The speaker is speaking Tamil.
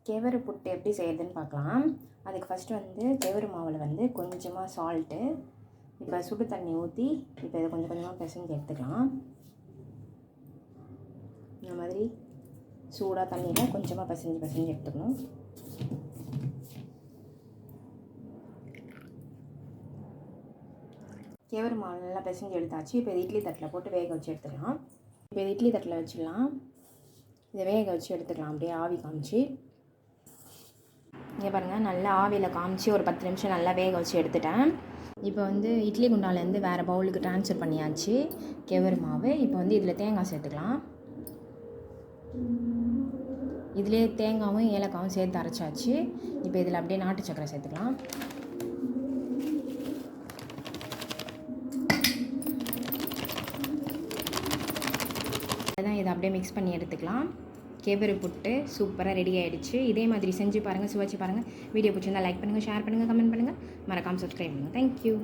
கெவரு புட்டு எப்படி செய்யுதுன்னு பார்க்கலாம். அதுக்கு ஃபஸ்ட்டு வந்து கெவரு மாவில் வந்து கொஞ்சமாக சால்ட்டு, இப்போ சுடு தண்ணி ஊற்றி இப்போ இதை கொஞ்சம் கொஞ்சமாக பிசைஞ்சு எடுத்துக்கலாம். இந்த மாதிரி சூடாக தண்ணியில் கொஞ்சமாக பிசைஞ்சு எடுத்துக்கணும். கெவரு மாவு நல்லா பிசைஞ்சு எடுத்தாச்சு. இப்போ இட்லி தட்டில் போட்டு வேக வச்சு எடுத்துக்கலாம். இப்போ இது இட்லி தட்டில் வச்சிடலாம். இதை வேக வச்சு எடுத்துக்கலாம். அப்படியே ஆவி காமிச்சு இங்கே பாருங்கள், நல்லா ஆவியில் காமிச்சு ஒரு 10 நிமிஷம் நல்லா வேக வச்சு எடுத்துட்டேன். இப்போ வந்து இட்லி குண்டாலேருந்து வேறு பவுலுக்கு ட்ரான்ஸ்ஃபர் பண்ணியாச்சு கெவரு மாவு. இப்போ வந்து இதில் தேங்காய் சேர்த்துக்கலாம். இதிலே தேங்காயும் ஏலக்காயும் சேர்த்து அரைச்சாச்சு. இப்போ இதில் அப்படியே நாட்டு சக்கரை சேர்த்துக்கலாம். அதான் இதை அப்படியே மிக்ஸ் பண்ணி எடுத்துக்கலாம். கெவரு புட்டு சூப்பராக ரெடி ஆகிடுச்சு. இதே மாதிரி செஞ்சு பாருங்கள், சுவைச்சு பாருங்கள். வீடியோ பிடிச்சிருந்தால் லைக் பண்ணுங்கள், ஷேர் பண்ணுங்கள், கமெண்ட் பண்ணுங்கள், மறக்காமல் சப்ஸ்கிரைப் பண்ணுங்கள். தேங்க்யூ.